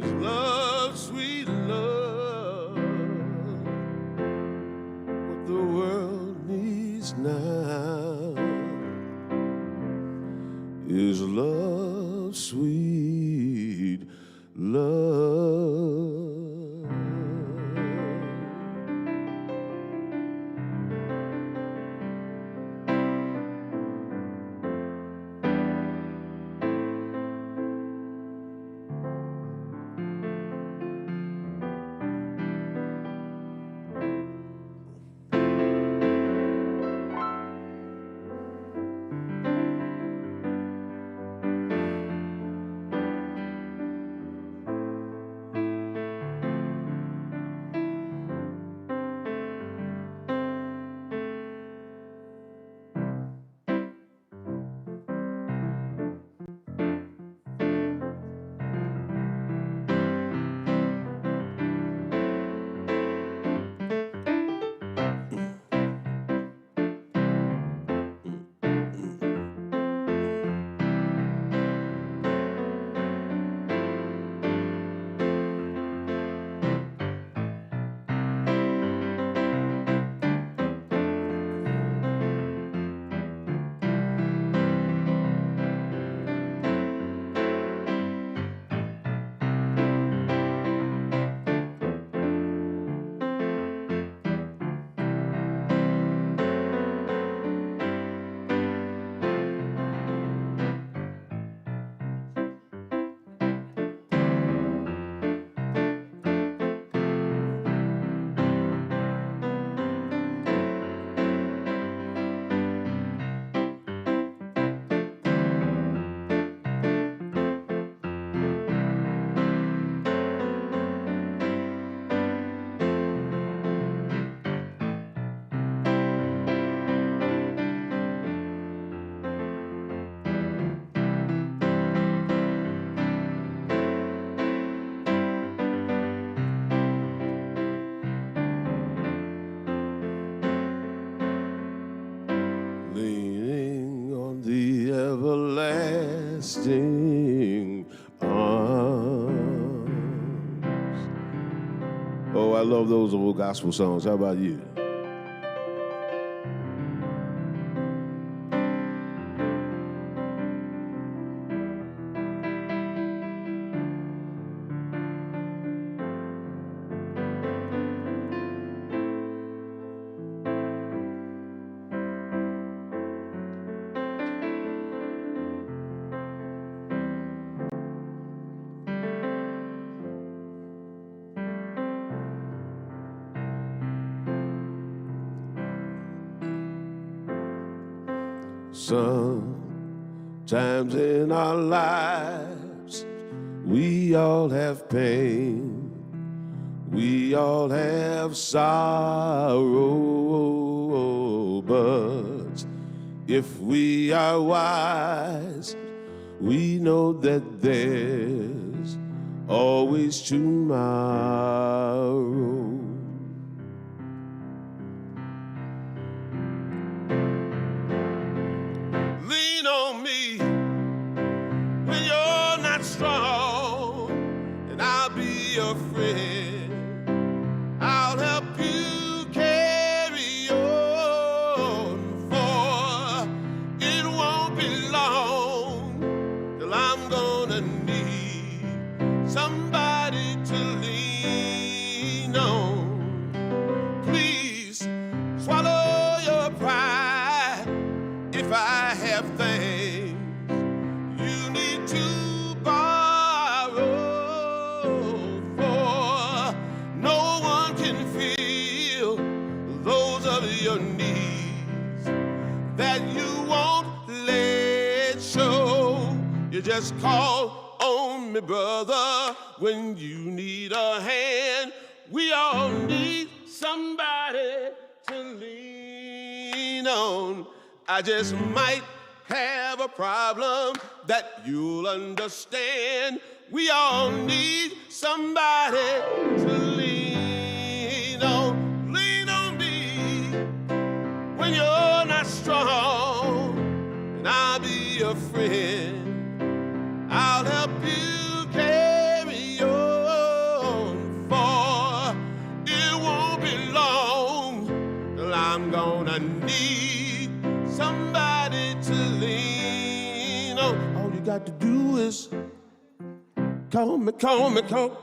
is love, sweet love. What the world needs now is love, sweet love. Leaning on the everlasting arms. Oh, I love those old gospel songs. How about you? Sometimes in our lives, we all have pain, we all have sorrow, but if we are wise, we know that there's always tomorrow. Lean on me when you're not strong, and I'll be your friend. I'll help you carry on, for it won't be long till I'm gonna need somebody to lean on. Please swallow your pride if I have things you need to borrow, for no one can feel those of your needs that you won't let show. You just call on me, brother, when you need a hand. We all need somebody to lean on. I just might have a problem that you'll understand. We all need somebody to lean on. Lean on me when you're not strong, and I'll be your friend. I'll help you carry your Call me, call me, call.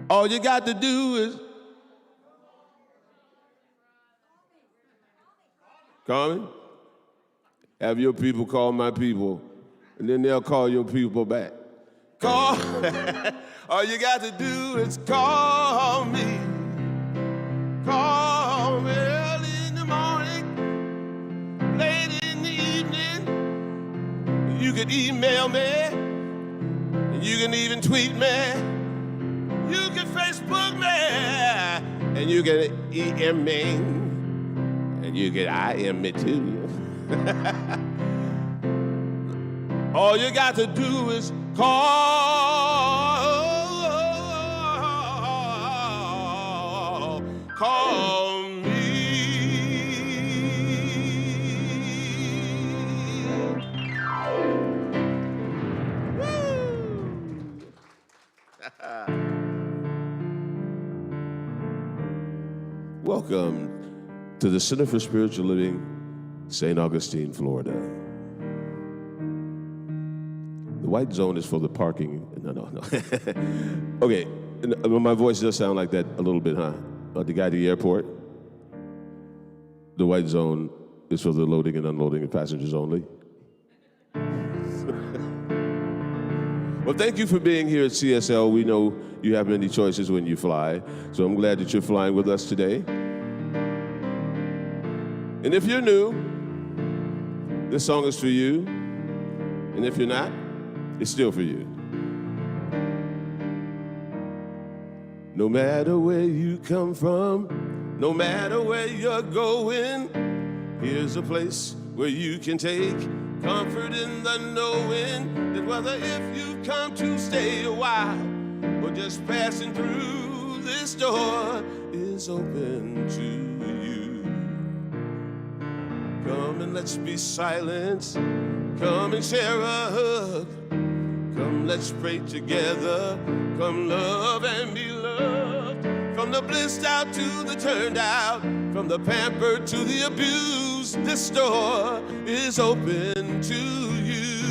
All you got to do is call me. Have your people call my people, and then they'll call your people back. Call. All you got to do is call me. Call me early in the morning, late in the evening. You can email me, and you can even tweet me. You can Facebook me, and you can EM me, and you can IM me too. All you got to do is call me. Welcome to the Center for Spiritual Living, St. Augustine, Florida. The white zone is for the parking. No. Okay, my voice does sound like that a little bit, huh? The guy at the airport. The white zone is for the loading and unloading of passengers only. Well, thank you for being here at CSL. We know you have many choices when you fly, so I'm glad that you're flying with us today. And if you're new, this song is for you. And if you're not, it's still for you. No matter where you come from, no matter where you're going, here's a place where you can take comfort in the knowing that whether if you've come to stay a while or just passing through, this door is open to you. Come and let's be silent. Come and share a hug. Come, let's pray together. Come, love and be loved. From the blissed out to the turned out, from the pampered to the abused, this door is open to you.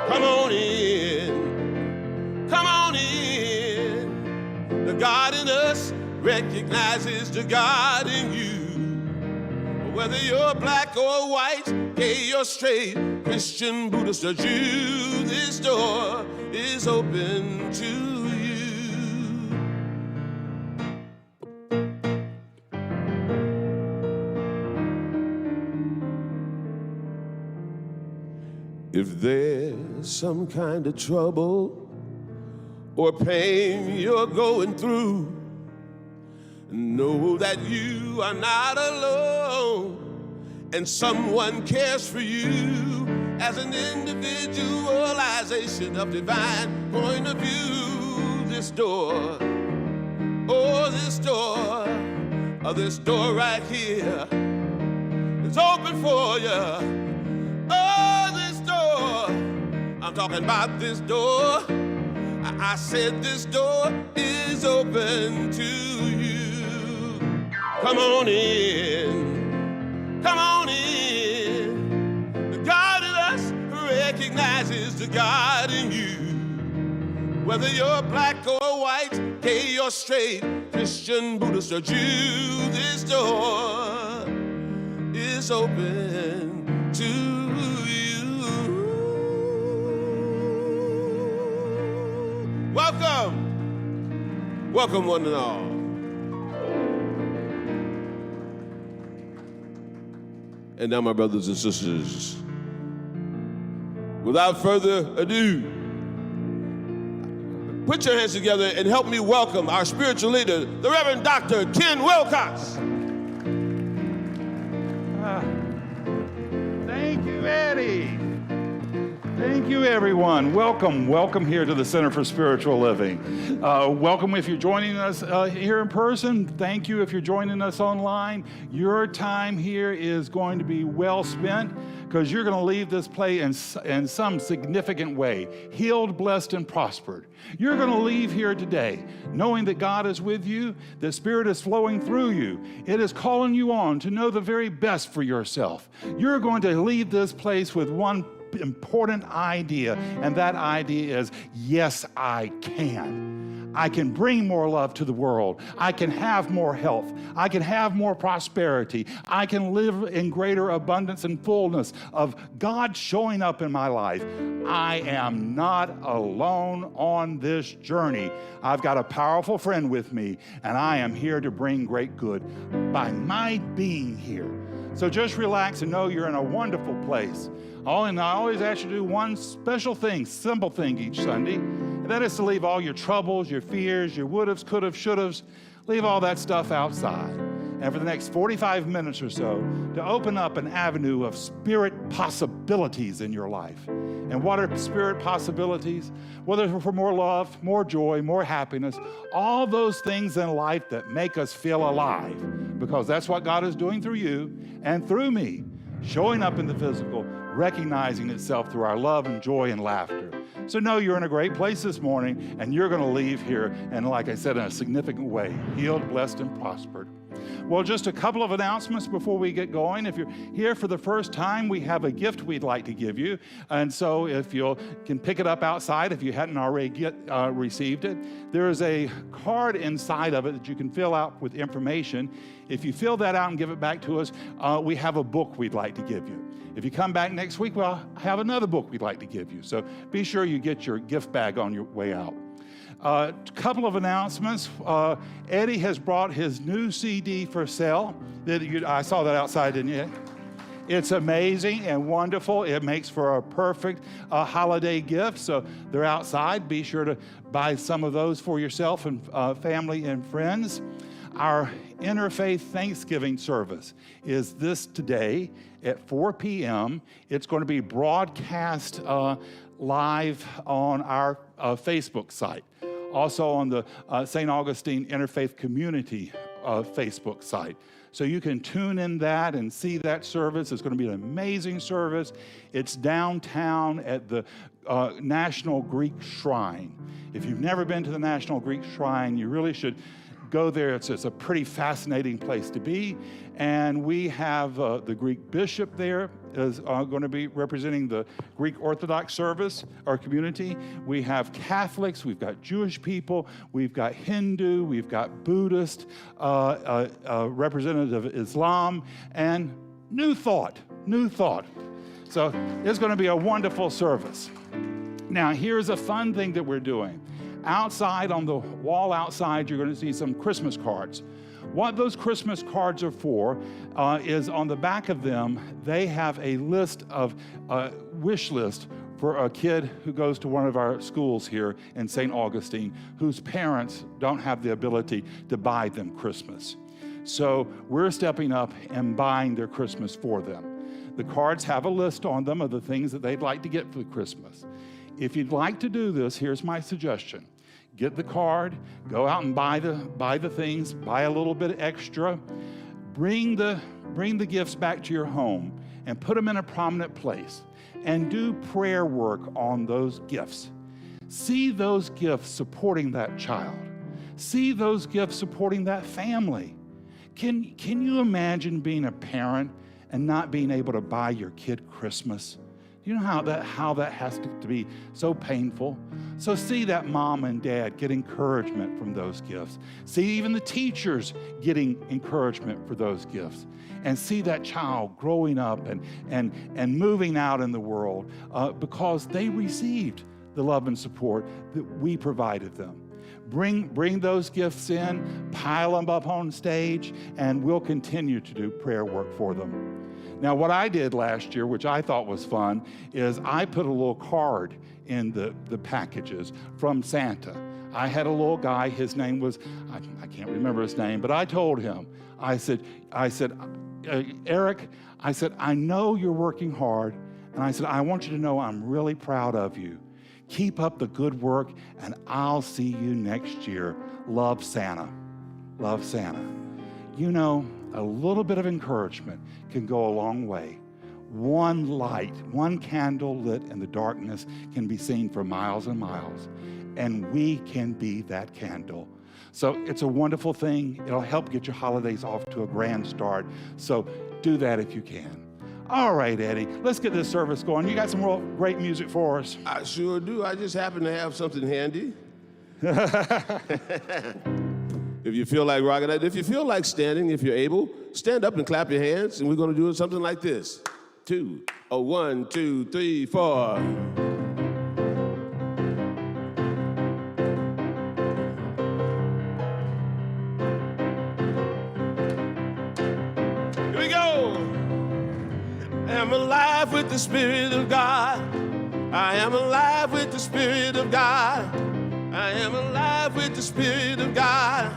Come on in. Come on in. The God in us recognizes the God in you. Whether you're black or white, gay or straight, Christian, Buddhist, or Jew, this door is open to you. If there's some kind of trouble or pain you're going through, know that you are not alone, and someone cares for you as an individualization of divine point of view. This door, oh, this door right here is open for you. Oh, this door, I'm talking about this door. I said this door is open to you. Come on in, come on in. The God in us recognizes the God in you. Whether you're black or white, gay or straight, Christian, Buddhist, or Jew, this door is open to you. Welcome, welcome one and all. And now, my brothers and sisters, without further ado, put your hands together and help me welcome our spiritual leader, the Reverend Dr. Ken Wilcox. Thank you, Eddie. Thank you, everyone. Welcome here to the Center for Spiritual Living. Welcome if you're joining us here in person. Thank you if you're joining us online. Your time here is going to be well spent because you're going to leave this place in some significant way, healed, blessed, and prospered. You're going to leave here today knowing that God is with you, that Spirit is flowing through you. It is calling you on to know the very best for yourself. You're going to leave this place with one important idea, and that idea is, yes, I can. I can bring more love to the world. I can have more health. I can have more prosperity. I can live in greater abundance and fullness of God showing up in my life. I am not alone on this journey. I've got a powerful friend with me, and I am here to bring great good by my being here. So just relax and know you're in a wonderful place. And I always ask you to do one special thing, simple thing each Sunday, and that is to leave all your troubles, your fears, your would-haves, could-haves, should-haves, leave all that stuff outside. And for the next 45 minutes or so, to open up an avenue of spirit possibilities in your life. And what are spirit possibilities? Whether for more love, more joy, more happiness, all those things in life that make us feel alive, because that's what God is doing through you and through me, showing up in the physical, recognizing itself through our love and joy and laughter. So know you're in a great place this morning, and you're going to leave here, and like I said, in a significant way, healed, blessed, and prospered. Well, just a couple of announcements before we get going. If you're here for the first time, we have a gift we'd like to give you. And so if you can pick it up outside, if you hadn't already received it, there is a card inside of it that you can fill out with information. If you fill that out and give it back to us, we have a book we'd like to give you. If you come back next week, we'll have another book we'd like to give you. So be sure you get your gift bag on your way out. A couple of announcements. Eddie has brought his new CD for sale. I saw that outside, didn't you? It's amazing and wonderful. It makes for a perfect holiday gift. So they're outside. Be sure to buy some of those for yourself and family and friends. Our Interfaith Thanksgiving service is this today at 4 p.m. It's going to be broadcast live on our Facebook site. Also on the St. Augustine Interfaith Community Facebook site. So you can tune in that and see that service. It's going to be an amazing service. It's downtown at the National Greek Shrine. If you've never been to the National Greek Shrine, you really should go there. It's a pretty fascinating place to be. And we have the Greek bishop there is going to be representing the Greek Orthodox service, our community. We have Catholics, we've got Jewish people, we've got Hindu, we've got Buddhist, representative of Islam, and New Thought. So it's going to be a wonderful service. Now, here's a fun thing that we're doing. Outside, on the wall outside, you're going to see some Christmas cards. What those Christmas cards are for is on the back of them, they have a list of wish list for a kid who goes to one of our schools here in St. Augustine whose parents don't have the ability to buy them Christmas. So we're stepping up and buying their Christmas for them. The cards have a list on them of the things that they'd like to get for Christmas. If you'd like to do this, here's my suggestion. Get the card, go out and buy the things, buy a little bit extra, bring the gifts back to your home and put them in a prominent place and do prayer work on those gifts. See those gifts supporting that child. See those gifts supporting that family. Can you imagine being a parent and not being able to buy your kid Christmas? You know how that has to be so painful? So see that mom and dad get encouragement from those gifts. See even the teachers getting encouragement for those gifts. And see that child growing up and moving out in the world because they received the love and support that we provided them. Bring those gifts in, pile them up on stage, and we'll continue to do prayer work for them. Now, what I did last year, which I thought was fun, is I put a little card in the packages from Santa. I had a little guy, his name was, I can't remember his name, but I told him, I said, Eric, I said, I know you're working hard, and I said, I want you to know I'm really proud of you. Keep up the good work, and I'll see you next year. Love, Santa. Love, Santa. You know, a little bit of encouragement can go a long way. One light, one candle lit in the darkness can be seen for miles and miles, and we can be that candle. So it's a wonderful thing. It'll help get your holidays off to a grand start. So do that if you can. All right, Eddie, let's get this service going. You got some real great music for us. I sure do. I just happen to have something handy. If you feel like rocking it, if you feel like standing, if you're able, stand up and clap your hands, and we're going to do something like this. 2, 1, 2, 3, 4. Here we go. I am alive with the Spirit of God. I am alive with the Spirit of God. I am alive with the Spirit of God.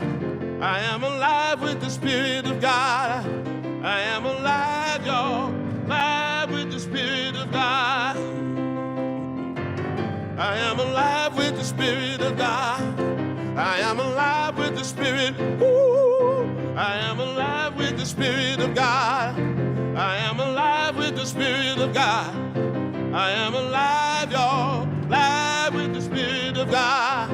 I am alive with the Spirit of God. I am alive, y'all, alive with the Spirit of God. I am alive with the Spirit of God. I am alive with the Spirit. Ooh. I am alive with the Spirit of God. I am alive with the Spirit of God. I am alive, y'all, alive with the Spirit of God.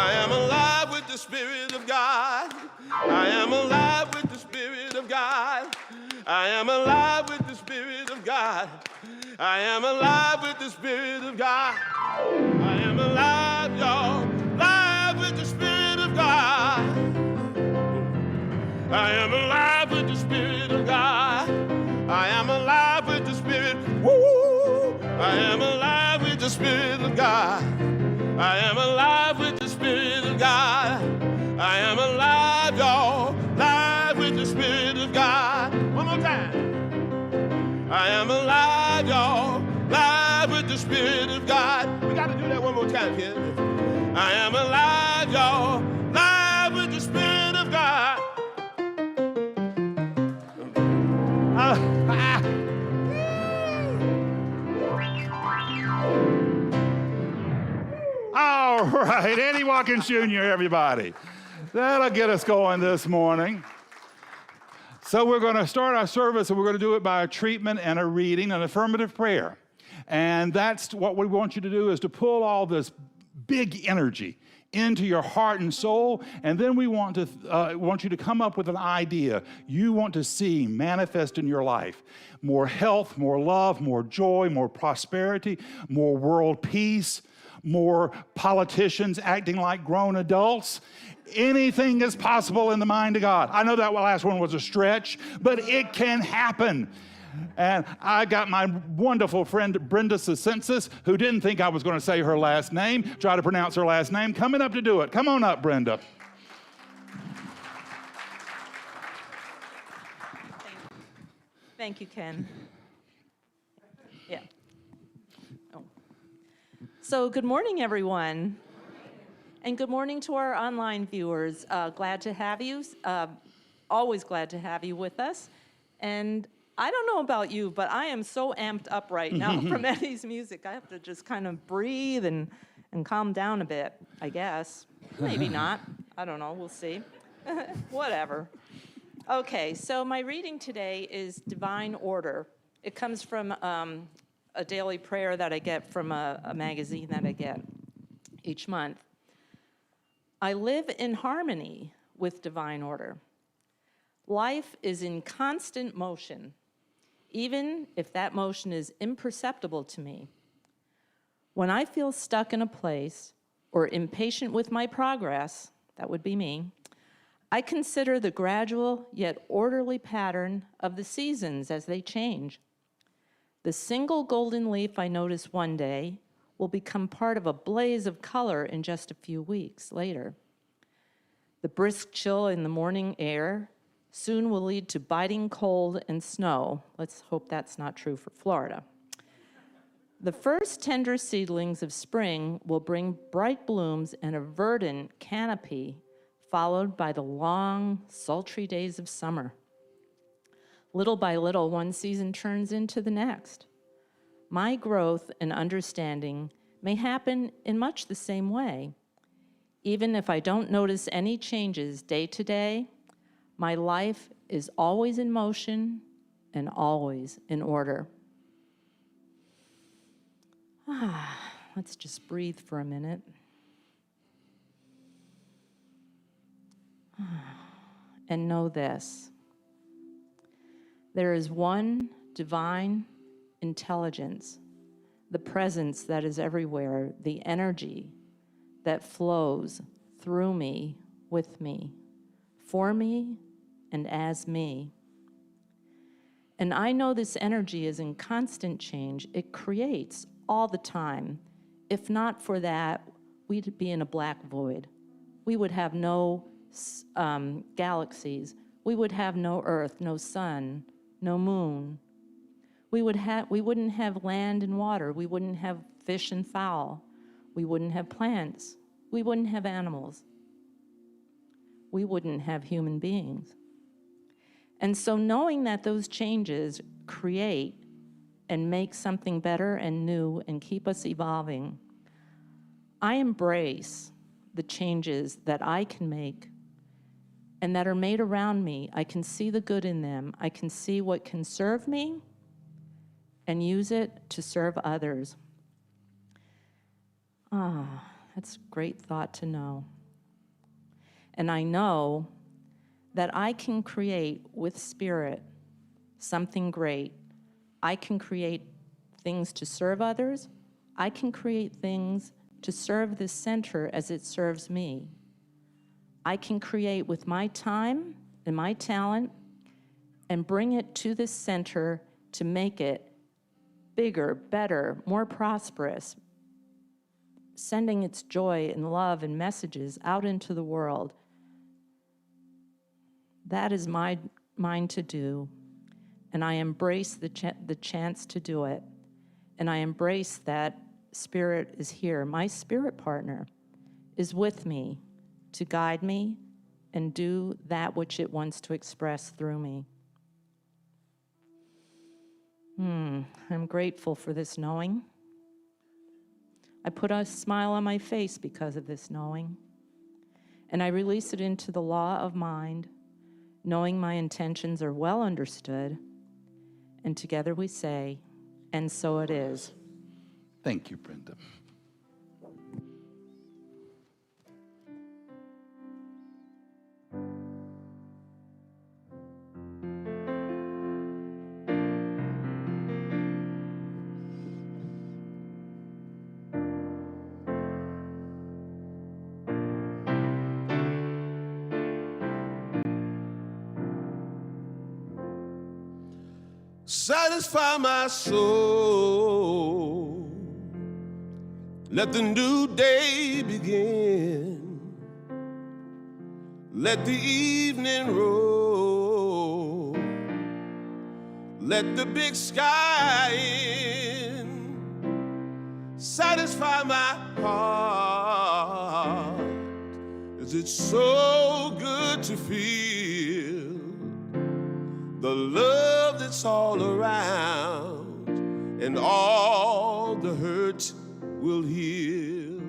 I am alive with the Spirit of God. I am alive with the Spirit of God. I am alive with the Spirit of God. I am alive with the Spirit of God. I am alive, y'all, alive with the Spirit of God. I am alive with the Spirit of God. I am alive with the Spirit. Woo! I am alive with the Spirit of God. I am alive with the Spirit of God. I am alive, y'all, alive with the Spirit of God. One more time. I am alive, y'all, alive with the Spirit of God. We got to do that one more time, kid. I am alive, y'all, alive with the Spirit of God. All right, Eddie Watkins Jr., everybody. That'll get us going this morning. So we're going to start our service, and we're going to do it by a treatment and a reading, an affirmative prayer. And that's what we want you to do, is to pull all this big energy into your heart and soul, and then we want you to come up with an idea you want to see manifest in your life. More health, more love, more joy, more prosperity, more world peace, more politicians acting like grown adults. Anything is possible in the mind of God. I know that last one was a stretch, but it can happen. And I got my wonderful friend Brenda Sacensis, who didn't think I was going to say her last name, try to pronounce her last name, coming up to do it. Come on up, Brenda. Thank you, Ken. Yeah. Oh. So good morning, everyone. And good morning to our online viewers. Glad to have you. Always glad to have you with us. And I don't know about you, but I am so amped up right now from Eddie's music. I have to just kind of breathe and calm down a bit, I guess. Maybe not. I don't know. We'll see. Whatever. Okay, so my reading today is Divine Order. It comes from a daily prayer that I get from a magazine that I get each month. I live in harmony with divine order. Life is in constant motion, even if that motion is imperceptible to me. When I feel stuck in a place or impatient with my progress, that would be me, I consider the gradual yet orderly pattern of the seasons as they change. The single golden leaf I notice one day will become part of a blaze of color in just a few weeks later. The brisk chill in the morning air soon will lead to biting cold and snow. Let's hope that's not true for Florida. The first tender seedlings of spring will bring bright blooms and a verdant canopy, followed by the long, sultry days of summer. Little by little, one season turns into the next. My growth and understanding may happen in much the same way. Even if I don't notice any changes day to day, my life is always in motion and always in order. Let's just breathe for a minute. And know this. There is one divine intelligence, the presence that is everywhere, the energy that flows through me, with me, for me, and as me. And I know this energy is in constant change. It creates all the time. If not for that, we'd be in a black void. We would have no galaxies. We would have no earth, no sun, no moon. We wouldn't have land and water. We wouldn't have fish and fowl. We wouldn't have plants. We wouldn't have animals. We wouldn't have human beings. And so knowing that those changes create and make something better and new and keep us evolving, I embrace the changes that I can make and that are made around me. I can see the good in them. I can see what can serve me and use it to serve others. That's a great thought to know. And I know that I can create with spirit something great. I can create things to serve others. I can create things to serve this center as it serves me. I can create with my time and my talent and bring it to this center to make it bigger, better, more prosperous, sending its joy and love and messages out into the world. That is mine to do, and I embrace the chance to do it, and I embrace that Spirit is here. My spirit partner is with me to guide me and do that which it wants to express through me. I'm grateful for this knowing. I put a smile on my face because of this knowing, and I release it into the law of mind, knowing my intentions are well understood, and together we say, and so it is. Thank you, Brenda. Satisfy my soul. Let the new day begin. Let the evening roll. Let the big sky in. Satisfy my heart. 'Cause it's so good to feel the love that's all around, and all the hurt will heal.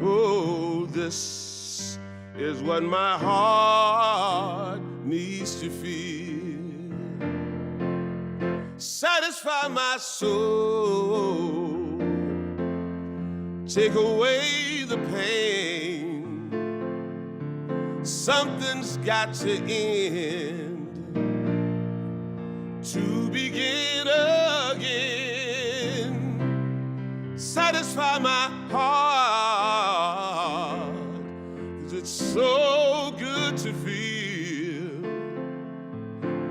Oh, this is what my heart needs to feel. Satisfy my soul. Take away the pain. Something's got to end to begin again. Satisfy my heart, 'cause it's so good to feel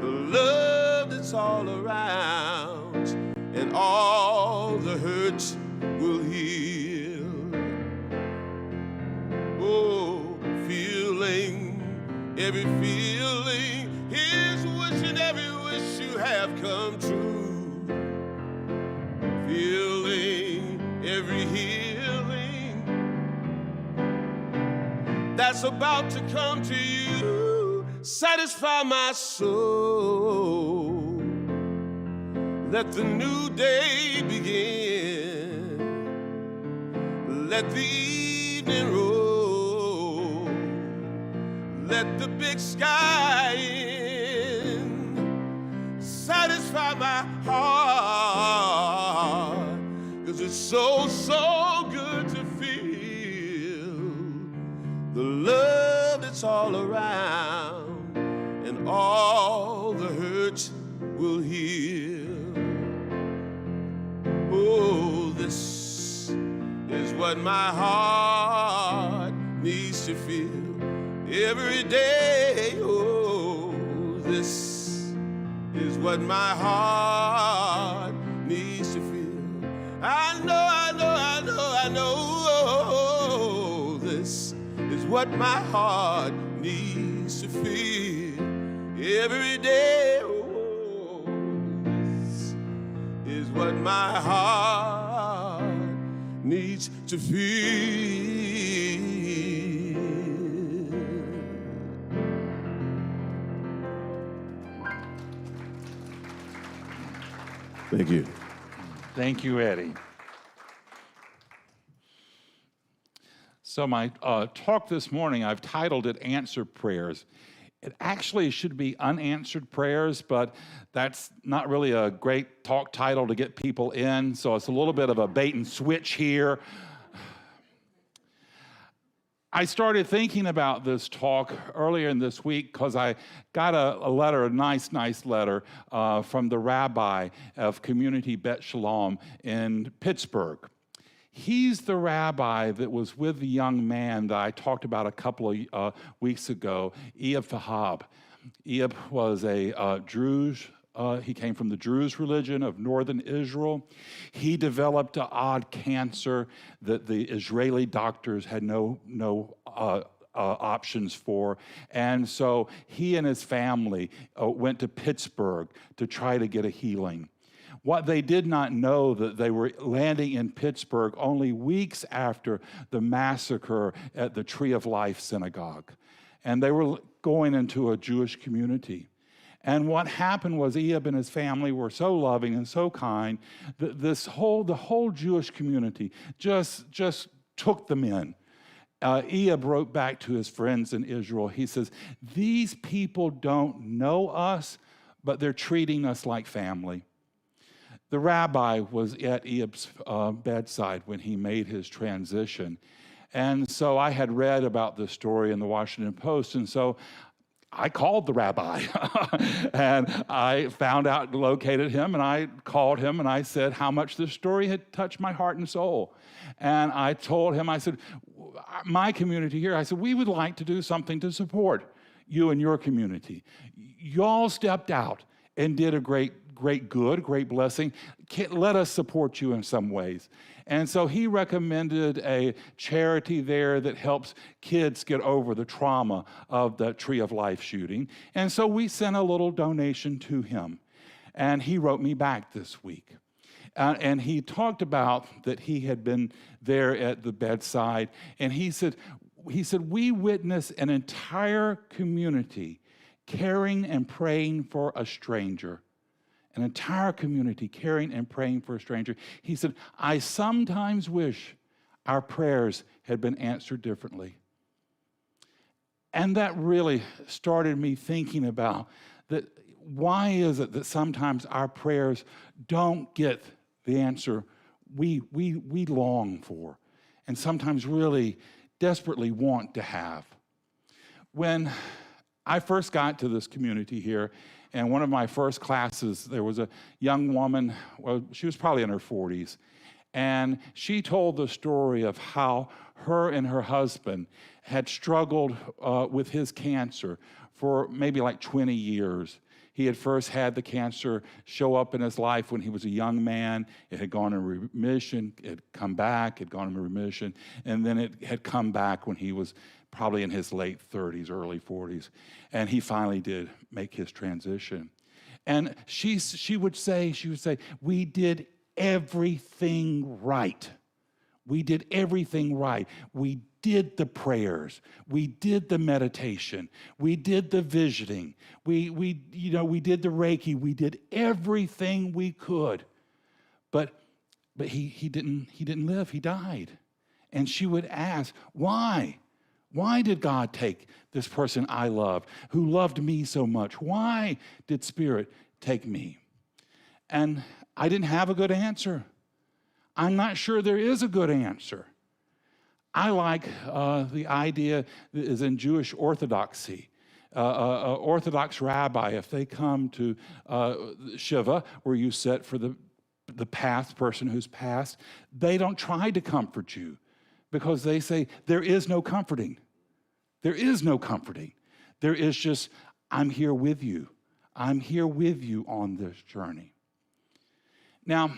the love that's all around, and all the hurt will heal. Oh, every feeling is wishing every wish you have come true. Feeling every healing that's about to come to you. Satisfy my soul. Let the new day begin. Let the evening roll. Let the big sky in satisfy my heart, 'cause it's so, so good to feel the love that's all around, and all the hurt will heal. Oh, this is what my heart needs to feel every day. Oh, this is what my heart needs to feel. I know. This is what my heart needs to feel every day. Oh, this is what my heart needs to feel. Thank you. Thank you, Eddie. So my talk this morning, I've titled it Answered Prayers. It actually should be Unanswered Prayers, but that's not really a great talk title to get people in, so it's a little bit of a bait and switch here. I started thinking about this talk earlier in this week because I got a letter, a nice letter from the rabbi of Community Bet Shalom in Pittsburgh. He's the rabbi that was with the young man that I talked about a couple of weeks ago, Eob Fahab. Eob was a Druze. He came from the Druze religion of northern Israel. He developed an odd cancer that the Israeli doctors had no options for. And so he and his family went to Pittsburgh to try to get a healing. What they did not know that they were landing in Pittsburgh only weeks after the massacre at the Tree of Life synagogue. And they were going into a Jewish community. And what happened was Eob and his family were so loving and so kind that the whole Jewish community just took them in. Eob wrote back to his friends in Israel. He says, "These people don't know us, but they're treating us like family." The rabbi was at Eob's bedside when he made his transition. And so I had read about this story in the Washington Post, and so I called the rabbi. And I found out, located him, and I called him, and I said how much this story had touched my heart and soul. And I told him, I said, my community here, I said, we would like to do something to support you and your community. Y'all stepped out and did a great blessing. Let us support you in some ways. And so he recommended a charity there that helps kids get over the trauma of the Tree of Life shooting. And so we sent a little donation to him. And he wrote me back this week. And he talked about that he had been there at the bedside. And he said, we witnessed an entire community caring and praying for a stranger. An entire community caring and praying for a stranger. He said, I sometimes wish our prayers had been answered differently. And that really started me thinking about that. Why is it that sometimes our prayers don't get the answer we long for, and sometimes really desperately want to have? When I first got to this community here, and one of my first classes, there was a young woman, well, she was probably in her 40s, and she told the story of how her and her husband had struggled with his cancer for maybe like 20 years. He had first had the cancer show up in his life when he was a young man. It had gone in remission, it had come back, it had gone in remission, and then it had come back when he was probably in his late 30s, early 40s. And he finally did make his transition. And she would say, we did everything right. We did everything right. We did the prayers. We did the meditation. We did the visioning. We did the Reiki. We did everything we could. But he didn't live. He died. And she would ask, why? Why did God take this person I love, who loved me so much? Why did Spirit take me? And I didn't have a good answer. I'm not sure there is a good answer. I like the idea that is in Jewish orthodoxy. Orthodox rabbi, if they come to Shiva, where you sit for the person who's passed, they don't try to comfort you because they say there is no comforting. There is no comforting. There is just, I'm here with you. I'm here with you on this journey. Now,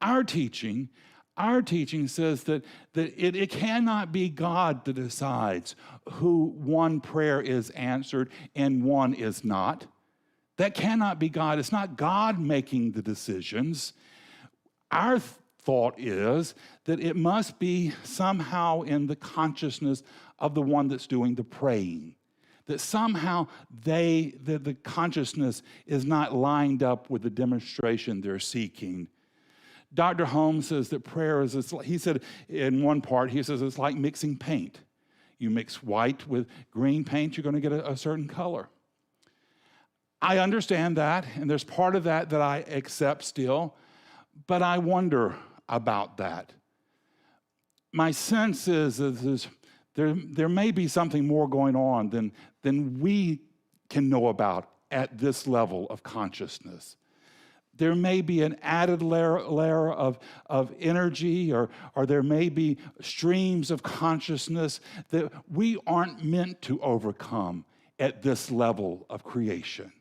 our teaching says that it cannot be God that decides who one prayer is answered and one is not. That cannot be God. It's not God making the decisions. Our thought is that it must be somehow in the consciousness of the one that's doing the praying. That somehow the consciousness is not lined up with the demonstration they're seeking. Dr. Holmes says that prayer is, he said in one part, he says it's like mixing paint. You mix white with green paint, you're going to get a certain color. I understand that, and there's part of that I accept still, but I wonder about that. My sense is that there may be something more going on than we can know about at this level of consciousness. There may be an added layer of energy, or there may be streams of consciousness that we aren't meant to overcome at this level of creation.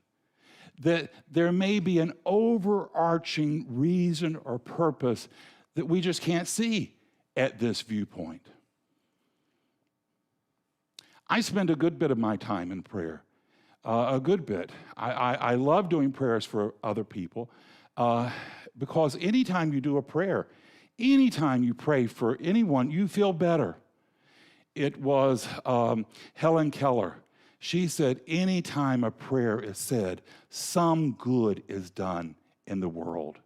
That there may be an overarching reason or purpose that we just can't see at this viewpoint. I spend a good bit of my time in prayer. A good bit. I love doing prayers for other people because anytime you do a prayer, anytime you pray for anyone, you feel better. It was Helen Keller. She said, anytime a prayer is said, some good is done in the world.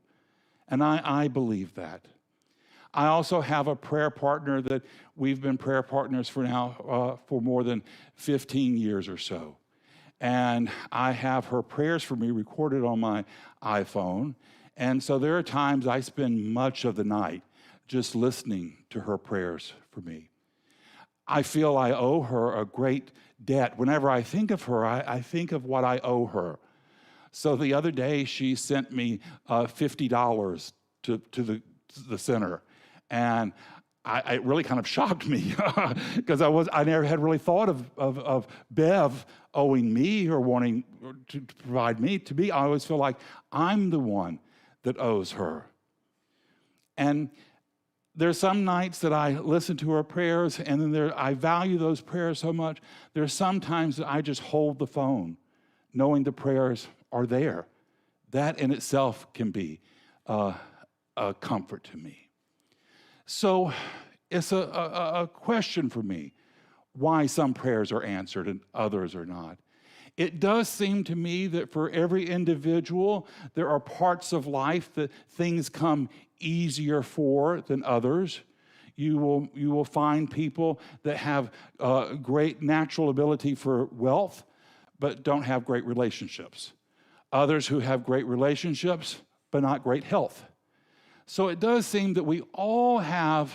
And I believe that. I also have a prayer partner that we've been prayer partners for now for more than 15 years or so. And I have her prayers for me recorded on my iPhone. And so there are times I spend much of the night just listening to her prayers for me. I feel I owe her a great debt. Whenever I think of her, I think of what I owe her. So the other day, she sent me $50 to the center. And it really kind of shocked me because I never had really thought of Bev owing me or wanting to provide me. To me, I always feel like I'm the one that owes her. And there's some nights that I listen to her prayers, and then I value those prayers so much. There's some times that I just hold the phone, knowing the prayers are there. That in itself can be a comfort to me. So it's a question for me why some prayers are answered and others are not. It does seem to me that for every individual, there are parts of life that things come easier for than others. You will find people that have great natural ability for wealth, but don't have great relationships. Others who have great relationships, but not great health. So it does seem that we all have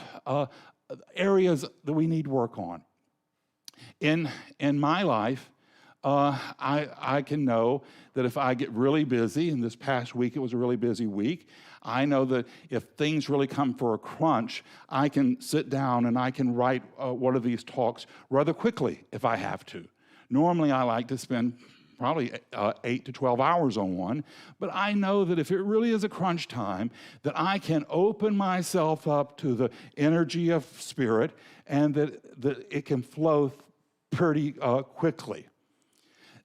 areas that we need work on. In my life, I can know that if I get really busy, and this past week it was a really busy week, I know that if things really come for a crunch, I can sit down and I can write one of these talks rather quickly if I have to. Normally I like to spend probably 8 to 12 hours on one, but I know that if it really is a crunch time, that I can open myself up to the energy of spirit and that it can flow pretty quickly.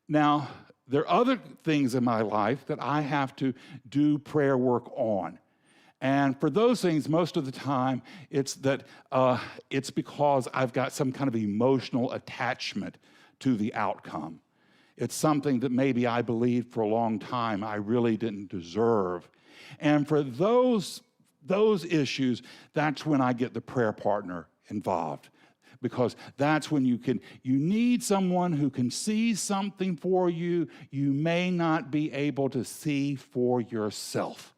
Now, there are other things in my life that I have to do prayer work on. And for those things, most of the time, it's because I've got some kind of emotional attachment to the outcome. It's something that maybe I believed for a long time I really didn't deserve. And for those issues, that's when I get the prayer partner involved, because that's when you need someone who can see something for you you may not be able to see for yourself.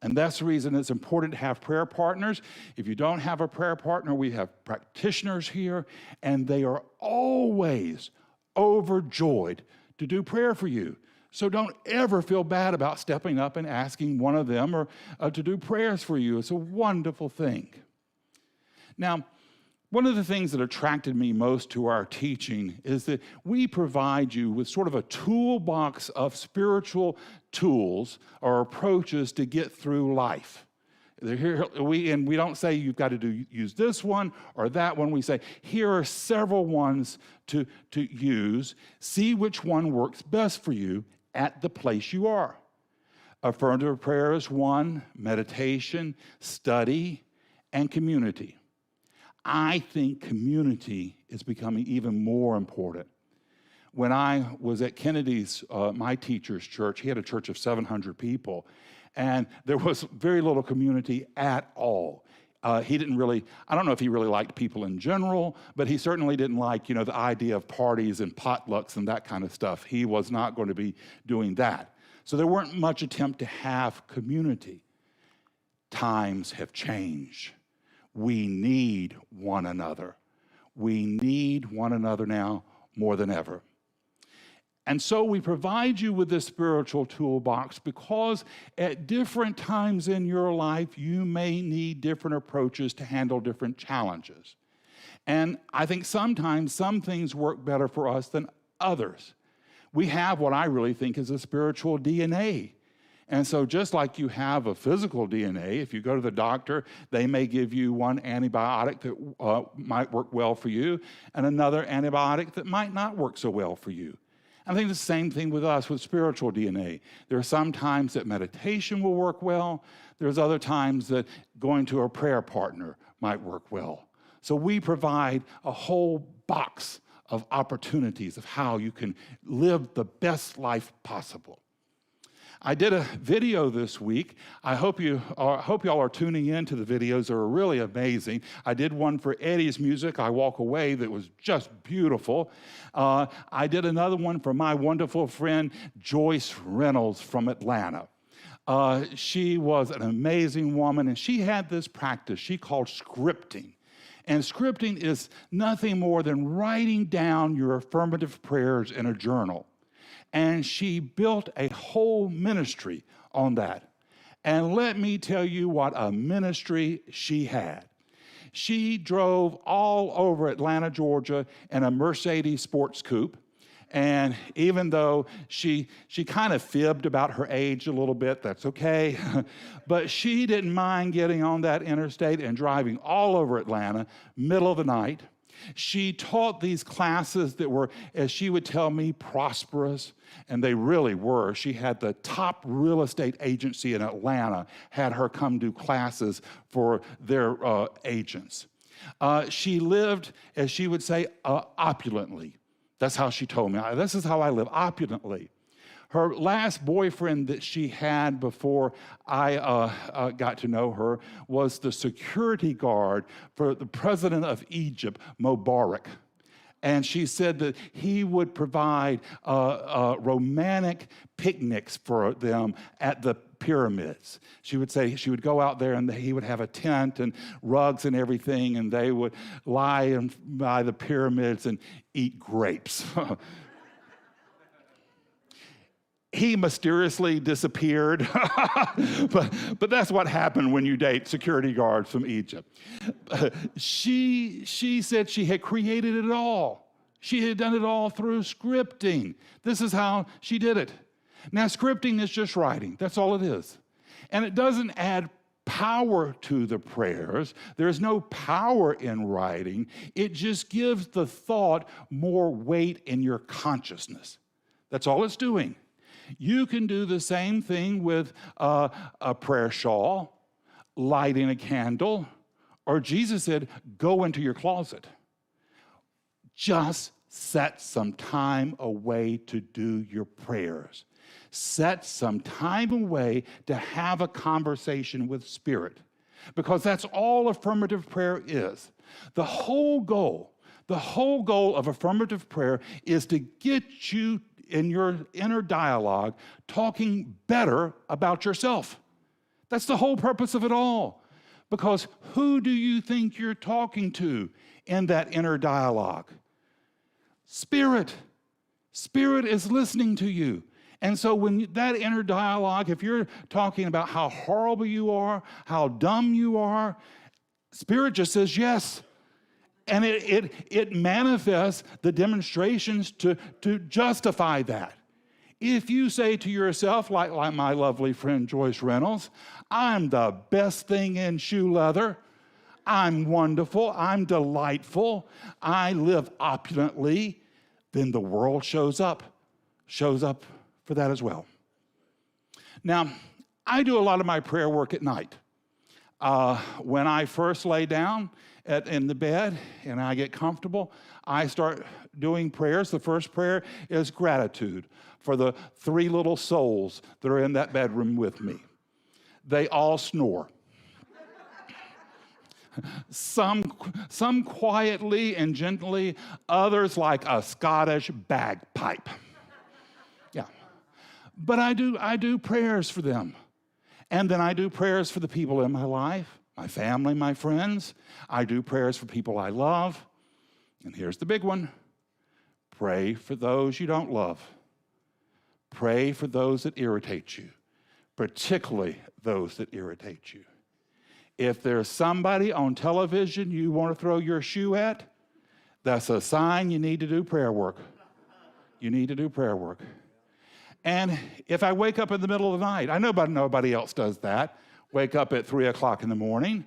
And that's the reason it's important to have prayer partners. If you don't have a prayer partner, we have practitioners here, and they are always overjoyed to do prayer for you. So don't ever feel bad about stepping up and asking one of them or to do prayers for you. It's a wonderful thing. Now, one of the things that attracted me most to our teaching is that we provide you with sort of a toolbox of spiritual tools or approaches to get through life. We don't say you've got to use this one or that one. We say, here are several ones to use. See which one works best for you at the place you are. Affirmative prayer is one, meditation, study, and community. I think community is becoming even more important. When I was at Kennedy's, my teacher's church, he had a church of 700 people, and there was very little community at all. He didn't really, I don't know if he really liked people in general, but he certainly didn't like, the idea of parties and potlucks and that kind of stuff. He was not going to be doing that. So there weren't much attempt to have community. Times have changed. We need one another. We need one another now more than ever. And so we provide you with this spiritual toolbox because at different times in your life, you may need different approaches to handle different challenges. And I think sometimes some things work better for us than others. We have what I really think is a spiritual DNA. And so just like you have a physical DNA, if you go to the doctor, they may give you one antibiotic that might work well for you and another antibiotic that might not work so well for you. I think the same thing with us with spiritual DNA. There are some times that meditation will work well. There's other times that going to a prayer partner might work well. So we provide a whole box of opportunities of how you can live the best life possible. I did a video this week. I hope y'all are tuning in to the videos. They're really amazing. I did one for Eddie's Music, I Walk Away, that was just beautiful. I did another one for my wonderful friend Joyce Reynolds from Atlanta. She was an amazing woman, and she had this practice she called scripting. And scripting is nothing more than writing down your affirmative prayers in a journal. And she built a whole ministry on that. And let me tell you what a ministry she had. She drove all over Atlanta, Georgia in a Mercedes sports coupe. And even though she kind of fibbed about her age a little bit, that's okay. But she didn't mind getting on that interstate and driving all over Atlanta, middle of the night. She taught these classes that were, as she would tell me, prosperous, and they really were. She had the top real estate agency in Atlanta, had her come do classes for their agents. She lived, as she would say, opulently. That's how she told me. This is how I live, opulently. Her last boyfriend that she had before I got to know her was the security guard for the president of Egypt, Mubarak. And she said that he would provide romantic picnics for them at the pyramids. She would say she would go out there and he would have a tent and rugs and everything, and they would lie by the pyramids and eat grapes. He mysteriously disappeared, but that's what happened when you date security guards from Egypt. She said she had created it all. She had done it all through scripting. This is how she did it. Now, scripting is just writing. That's all it is. And it doesn't add power to the prayers. There's no power in writing. It just gives the thought more weight in your consciousness. That's all it's doing. You can do the same thing with a prayer shawl, lighting a candle, or Jesus said, go into your closet. Just set some time away to do your prayers. Set some time away to have a conversation with Spirit. because that's all affirmative prayer is. The whole goal of affirmative prayer is to get you in your inner dialogue talking better about yourself. That's the whole purpose of it all. Because who do you think you're talking to in that inner dialogue? Spirit. Spirit is listening to you. And so when that inner dialogue, if you're talking about how horrible you are, how dumb you are, Spirit just says yes. And it manifests the demonstrations to justify that. If you say to yourself, like my lovely friend Joyce Reynolds, I'm the best thing in shoe leather, I'm wonderful, I'm delightful, I live opulently, then the world shows up for that as well. Now, I do a lot of my prayer work at night. When I first lay down in the bed and I get comfortable, I start doing prayers. The first prayer is gratitude for the 3 little souls that are in that bedroom with me. They all snore. Some quietly and gently, others like a Scottish bagpipe. Yeah. But I do prayers for them. And then I do prayers for the people in my life, my family, my friends. I do prayers for people I love. And here's the big one. Pray for those you don't love. Pray for those that irritate you, particularly those that irritate you. If there's somebody on television you want to throw your shoe at, that's a sign you need to do prayer work. You need to do prayer work. And if I wake up in the middle of the night, I know nobody else does that, wake up at 3 o'clock in the morning.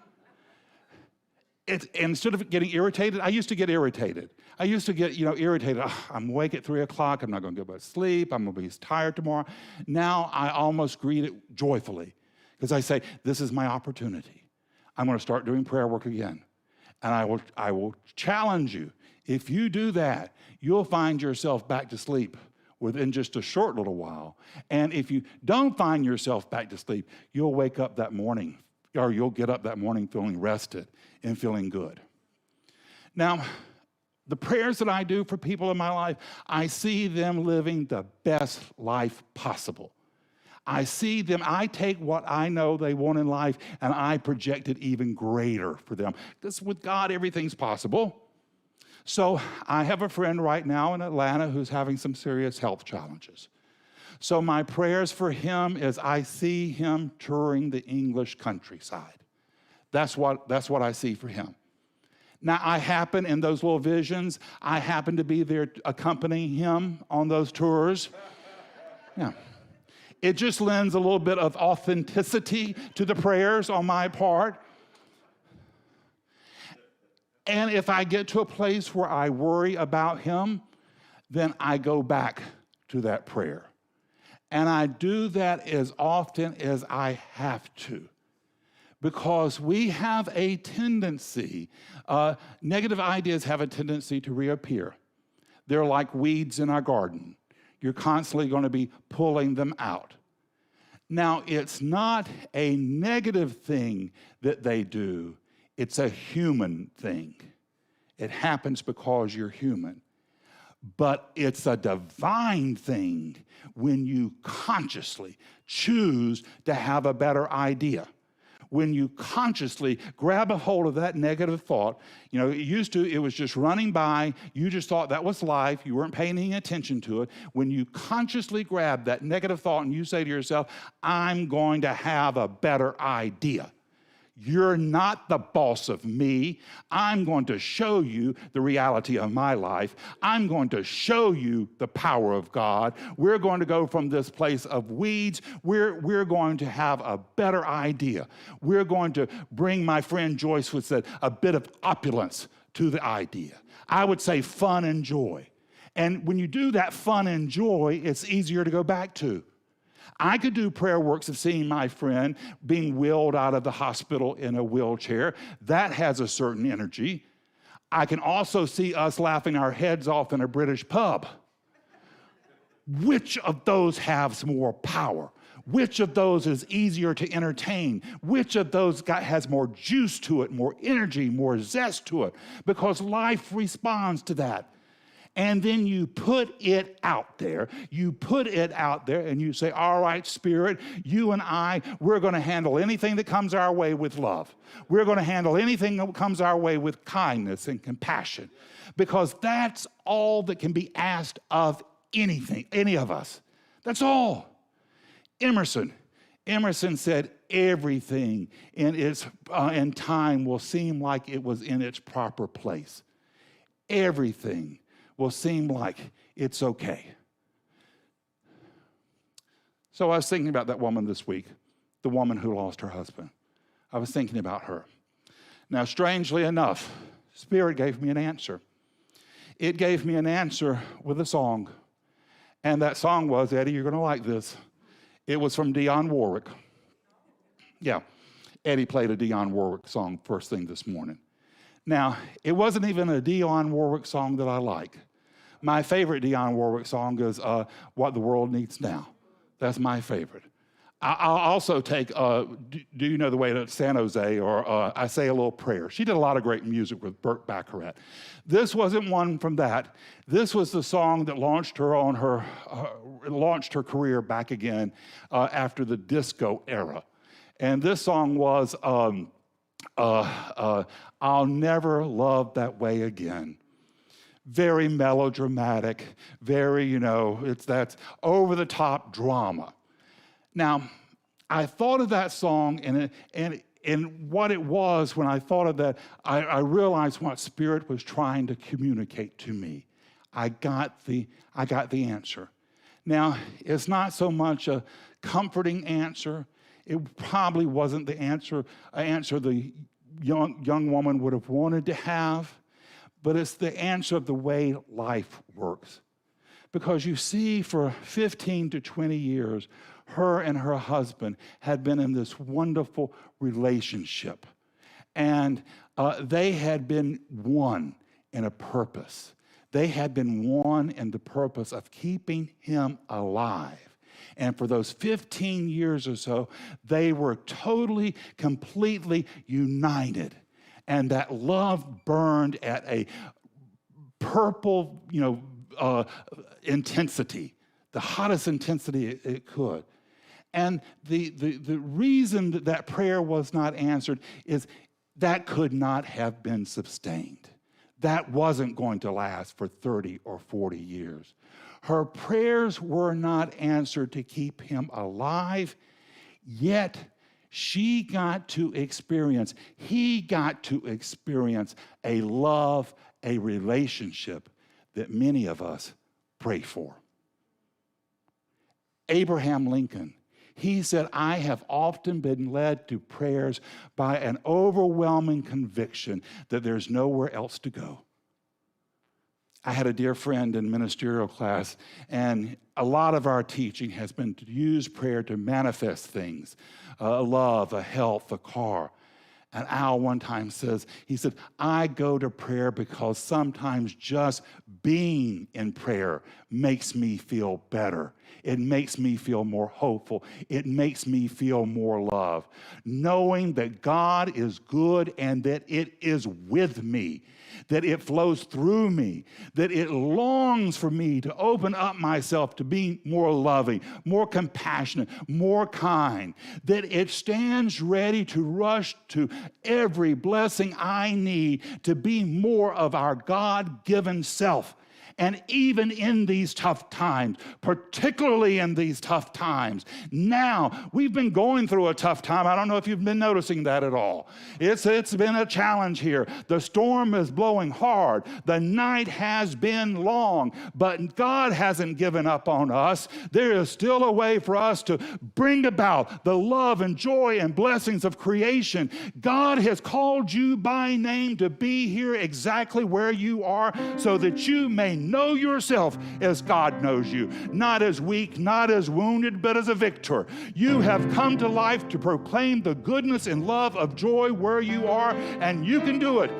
Instead of getting irritated, I used to get irritated. I used to get, irritated. Oh, I'm awake at 3 o'clock. I'm not going to go to sleep. I'm going to be tired tomorrow. Now I almost greet it joyfully because I say, this is my opportunity. I'm going to start doing prayer work again. And I will challenge you. If you do that, you'll find yourself back to sleep within just a short little while. And if you don't find yourself back to sleep, you'll wake up that morning, or you'll get up that morning feeling rested and feeling good. Now, the prayers that I do for people in my life, I see them living the best life possible. I see them, I take what I know they want in life, and I project it even greater for them. Because with God, everything's possible. So I have a friend right now in Atlanta who's having some serious health challenges. So my prayers for him is I see him touring the English countryside. That's what I see for him. Now, I happen, in those little visions, I happen to be there accompanying him on those tours. Yeah. It just lends a little bit of authenticity to the prayers on my part. And if I get to a place where I worry about him, then I go back to that prayer. And I do that as often as I have to. Because we have a tendency, negative ideas have a tendency to reappear. They're like weeds in our garden. You're constantly going to be pulling them out. Now, it's not a negative thing that they do. It's a human thing. It happens because you're human. But it's a divine thing when you consciously choose to have a better idea. When you consciously grab a hold of that negative thought, it was just running by, you just thought that was life, you weren't paying any attention to it. When you consciously grab that negative thought and you say to yourself, I'm going to have a better idea. You're not the boss of me. I'm going to show you the reality of my life. I'm going to show you the power of God. We're going to go from this place of weeds. We're going to have a better idea. We're going to bring, my friend Joyce would say, a bit of opulence to the idea. I would say fun and joy. And when you do that fun and joy, it's easier to go back to. I could do prayer works of seeing my friend being wheeled out of the hospital in a wheelchair. That has a certain energy. I can also see us laughing our heads off in a British pub. Which of those has more power? Which of those is easier to entertain? Which of those has more juice to it, more energy, more zest to it? Because life responds to that. And then you put it out there. You put it out there and you say, all right, Spirit, you and I, we're going to handle anything that comes our way with love. We're going to handle anything that comes our way with kindness and compassion. Because that's all that can be asked of anything, any of us. That's all. Emerson said, everything in time will seem like it was in its proper place. Everything will seem like it's okay. So I was thinking about that woman this week, the woman who lost her husband. I was thinking about her. Now, strangely enough, Spirit gave me an answer. It gave me an answer with a song. And that song was, Eddie, you're going to like this. It was from Dionne Warwick. Yeah, Eddie played a Dionne Warwick song first thing this morning. Now, it wasn't even a Dionne Warwick song that I like. My favorite Dionne Warwick song is What the World Needs Now. That's my favorite. I'll also take Do You Know the Way to San Jose, or I Say a Little Prayer. She did a lot of great music with Burt Bacharach. This wasn't one from that. This was the song that launched her career back again after the disco era. And this song was I'll Never Love That Way Again. Very melodramatic, very, that's over-the-top drama. Now, I thought of that song, and what it was when I thought of that, I realized what Spirit was trying to communicate to me. I got the answer. Now, it's not so much a comforting answer. It probably wasn't the answer the young woman would have wanted to have, but it's the answer of the way life works. Because you see, for 15 to 20 years, her and her husband had been in this wonderful relationship. And they had been one in a purpose. They had been one in the purpose of keeping him alive. And for those 15 years or so, they were totally, completely united. And that love burned at a purple, intensity, the hottest intensity it could. And the reason that prayer was not answered is that could not have been sustained. That wasn't going to last for 30 or 40 years. Her prayers were not answered to keep him alive, yet he got to experience a love, a relationship that many of us pray for. Abraham Lincoln, he said, I have often been led to prayers by an overwhelming conviction that there's nowhere else to go. I had a dear friend in ministerial class, and a lot of our teaching has been to use prayer to manifest things, a love, a health, a car. And Al one time he said, I go to prayer because sometimes just being in prayer makes me feel better. It makes me feel more hopeful. It makes me feel more loved. Knowing that God is good and that it is with me, that it flows through me, that it longs for me to open up myself to be more loving, more compassionate, more kind, that it stands ready to rush to every blessing I need to be more of our God-given self. And even in these tough times, particularly in these tough times, now we've been going through a tough time. I don't know if you've been noticing that at all. It's been a challenge here. The storm is blowing hard. The night has been long, but God hasn't given up on us. There is still a way for us to bring about the love and joy and blessings of creation. God has called you by name to be here exactly where you are so that you may know yourself as God knows you, not as weak, not as wounded, but as a victor. You have come to life to proclaim the goodness and love of joy where you are, and you can do it.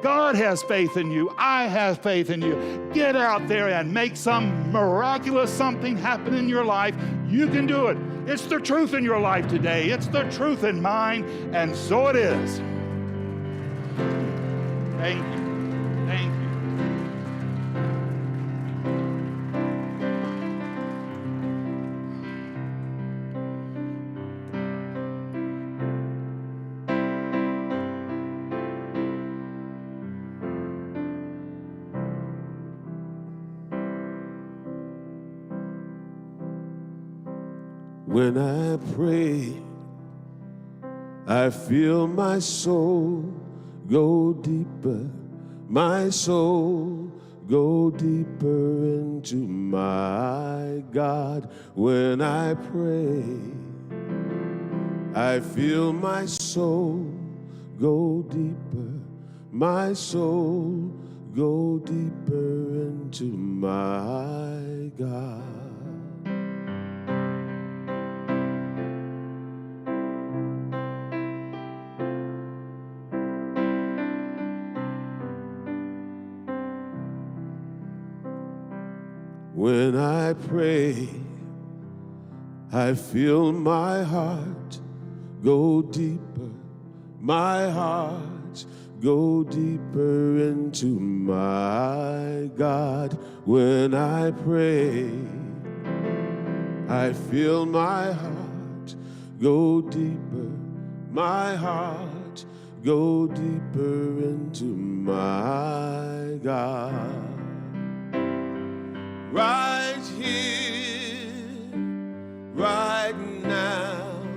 God has faith in you. I have faith in you. Get out there and make some miraculous something happen in your life. You can do it. It's the truth in your life today. It's the truth in mine, and so it is. Thank you. Thank you. When I pray, I feel my soul go deeper, my soul go deeper into my God. When I pray, I feel my soul go deeper, my soul go deeper into my God. When I pray, I feel my heart go deeper, my heart go deeper into my God. When I pray, I feel my heart go deeper, my heart go deeper into my God. Right here, right now,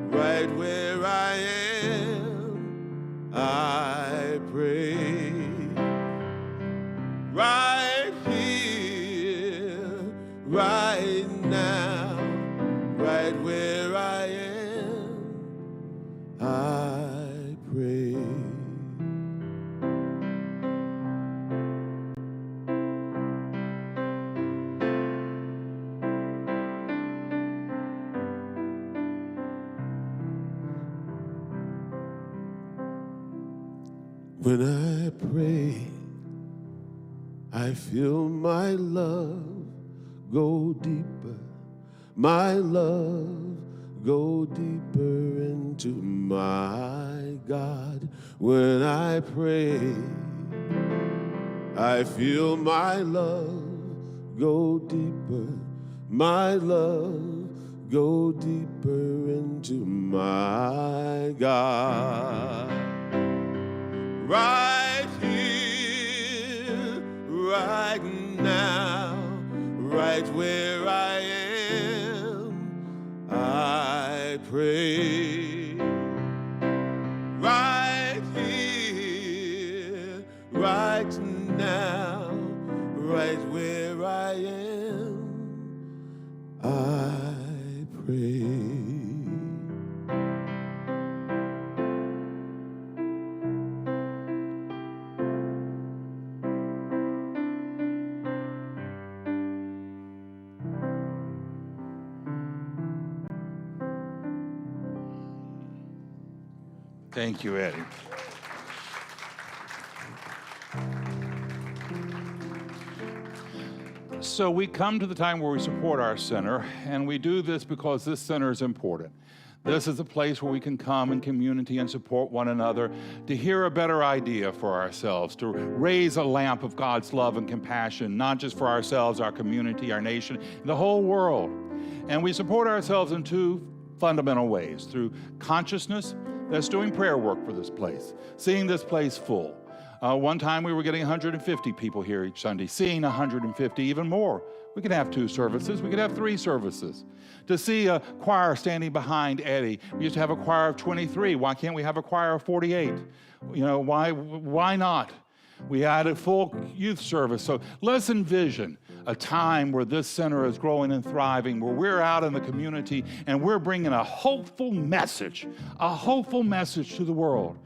right where I am, I pray. Right here, right now, right where I am, I pray. When I pray, I feel my love go deeper, my love go deeper into my God. When I pray, I feel my love go deeper, my love go deeper into my God. Right here, right now, right where I am, I pray. Right here, right now, right where I am, I pray. Thank you, Eddie. So we come to the time where we support our center, and we do this because this center is important. This is a place where we can come in community and support one another, to hear a better idea for ourselves, to raise a lamp of God's love and compassion, not just for ourselves, our community, our nation, the whole world. And we support ourselves in two fundamental ways: through consciousness, that's doing prayer work for this place, seeing this place full. One time we were getting 150 people here each Sunday, seeing 150, even more. We could have 2 services, we could have 3 services. To see a choir standing behind Eddie, we used to have a choir of 23. Why can't we have a choir of 48? You know, why not? We had a full youth service. So let's envision a time where this center is growing and thriving, where we're out in the community and we're bringing a hopeful message to the world.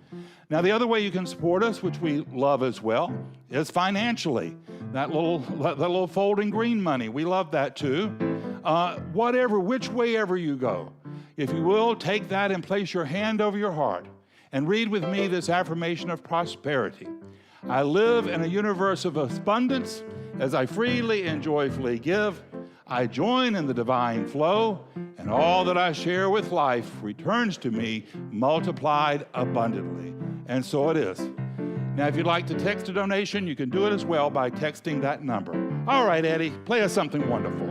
Now, the other way you can support us, which we love as well, is financially. That little folding green money, we love that too. Which way ever you go, if you will, take that and place your hand over your heart and read with me this affirmation of prosperity. I live in a universe of abundance. As I freely and joyfully give, I join in the divine flow, and all that I share with life returns to me multiplied abundantly. And so it is. Now, if you'd like to text a donation, you can do it as well by texting that number. All right, Eddie, play us something wonderful.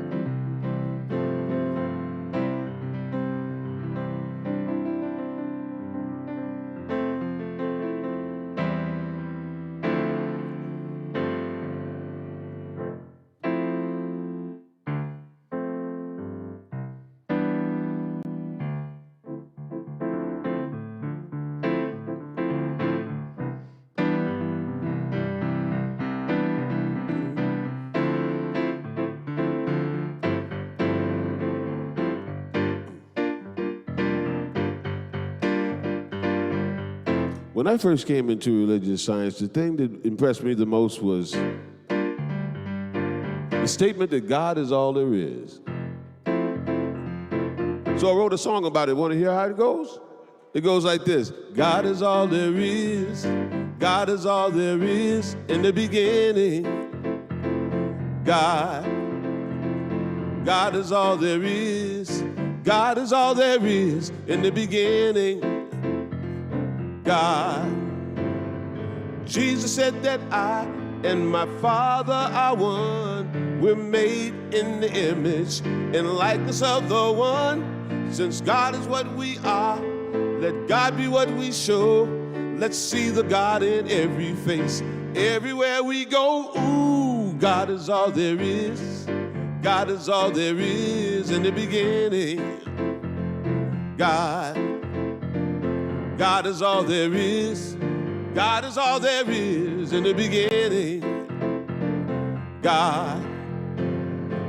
When I first came into religious science, the thing that impressed me the most was the statement that God is all there is. So I wrote a song about it. Want to hear how it goes? It goes like this. God is all there is. God is all there is in the beginning. God is all there is. God is all there is in the beginning. God. Jesus said that I and my Father are one. We're made in the image and likeness of the one. Since God is what we are, let God be what we show. Let's see the God in every face. Everywhere we go, ooh, God is all there is. God is all there is in the beginning. God is all there is. God is all there is in the beginning. God,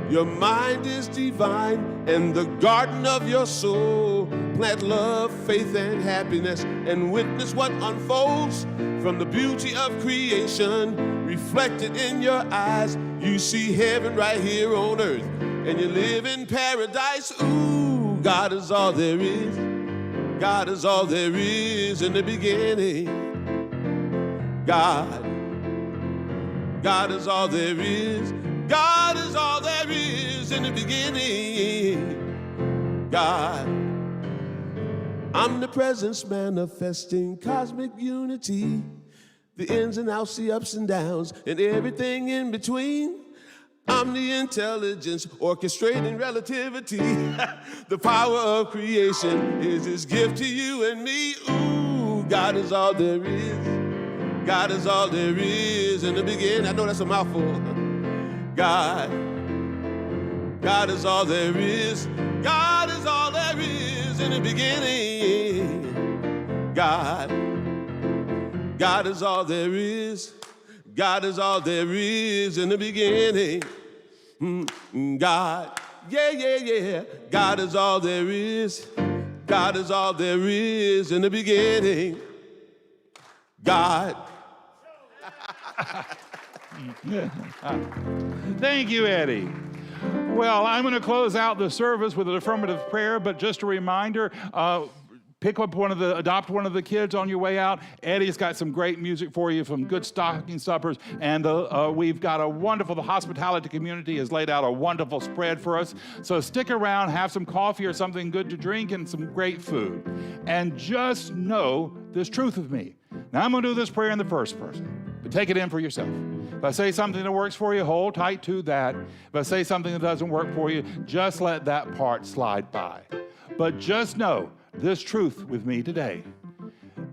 your mind is divine, and the garden of your soul. Plant love, faith, and happiness, and witness what unfolds from the beauty of creation. Reflected in your eyes, you see heaven right here on earth, and you live in paradise. Ooh, God is all there is. God is all there is in the beginning. God is all there is. God is all there is in the beginning. God, omnipresence manifesting cosmic unity. The ins and outs, the ups and downs, and everything in between. Omni-intelligence, orchestrating relativity. The power of creation is His gift to you and me. Ooh, God is all there is. God is all there is in the beginning. I know that's a mouthful. God is all there is. God is all there is in the beginning. God is all there is. God is all there is in the beginning. God, yeah. God is all there is. God is all there is in the beginning. God. Thank you, Eddie. Well, I'm going to close out the service with an affirmative prayer, but just a reminder, adopt one of the kids on your way out. Eddie's got some great music for you from good stocking stuffers, and we've got the hospitality community has laid out a wonderful spread for us. So stick around, have some coffee or something good to drink and some great food. And just know this truth with me. Now, I'm going to do this prayer in the first person, but take it in for yourself. If I say something that works for you, hold tight to that. If I say something that doesn't work for you, just let that part slide by. But just know this truth with me today.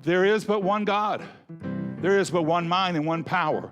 There is but one God. There is but one mind and one power.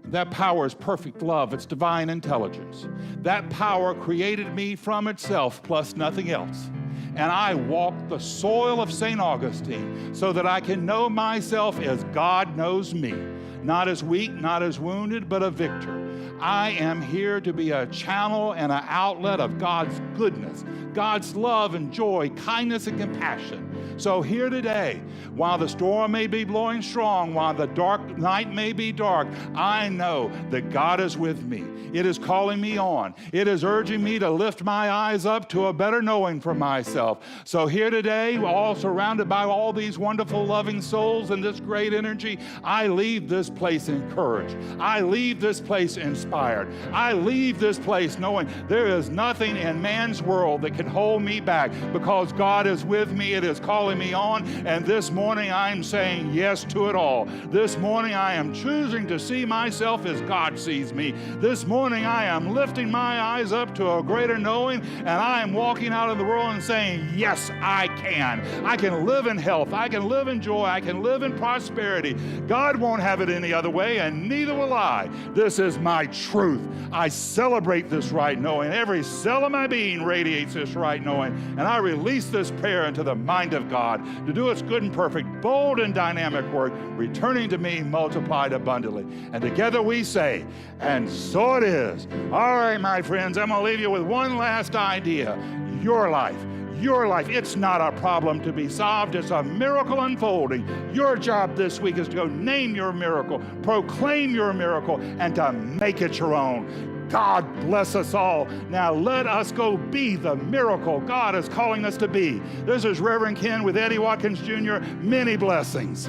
That power is perfect love. It's divine intelligence. That power created me from itself plus nothing else. And I walk the soil of St. Augustine so that I can know myself as God knows me. Not as weak, not as wounded, but a victor. I am here to be a channel and an outlet of God's goodness, God's love and joy, kindness and compassion. So here today, while the storm may be blowing strong, while the dark night may be dark, I know that God is with me. It is calling me on. It is urging me to lift my eyes up to a better knowing for myself. So here today, all surrounded by all these wonderful loving souls and this great energy, I leave this place encouraged. I leave this place inspired. I leave this place knowing there is nothing in man's world that can hold me back because God is with me. It is calling me on. And this morning I'm saying yes to it all. This morning I am choosing to see myself as God sees me. This morning I am lifting my eyes up to a greater knowing, and I am walking out of the world and saying, yes, I can. I can live in health. I can live in joy. I can live in prosperity. God won't have it any other way, and neither will I. This is my truth. I celebrate this right knowing. Every cell of my being radiates this right knowing, and I release this prayer into the mind of God to do its good and perfect, bold and dynamic work, returning to me multiplied abundantly. And together we say, and so it is. All right, my friends, I'm going to leave you with one last idea. Your life. Your life, it's not a problem to be solved. It's a miracle unfolding. Your job this week is to go name your miracle, proclaim your miracle, and to make it your own. God bless us all. Now let us go be the miracle God is calling us to be. This is Reverend Ken with Eddie Watkins Jr. Many blessings.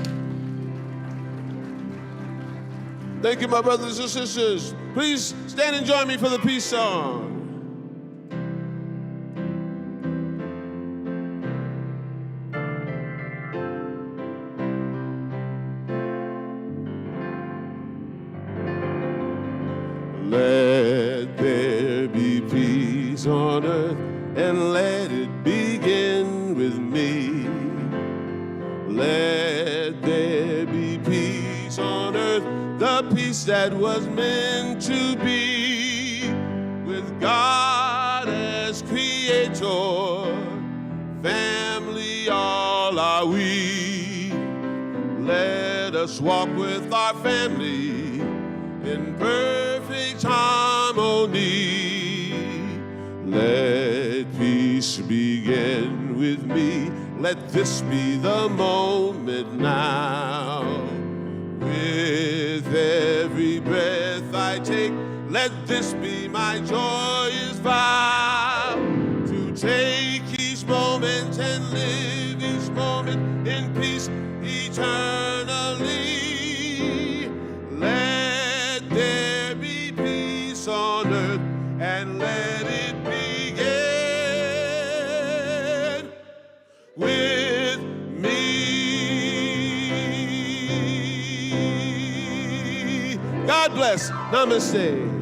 Thank you, my brothers and sisters. Please stand and join me for the peace song. Let there be peace on earth, and let it begin with me. Let there be peace on earth, the peace that was meant to be, with God as creator, family all are we. Let us walk with our family in perfect harmony. Let peace begin with me. Let this be the moment now. With every breath I take, let this be my joyous vow, to take each moment and live each moment in peace eternally. Let there be peace on earth, and let it begin with me. God bless. Namaste.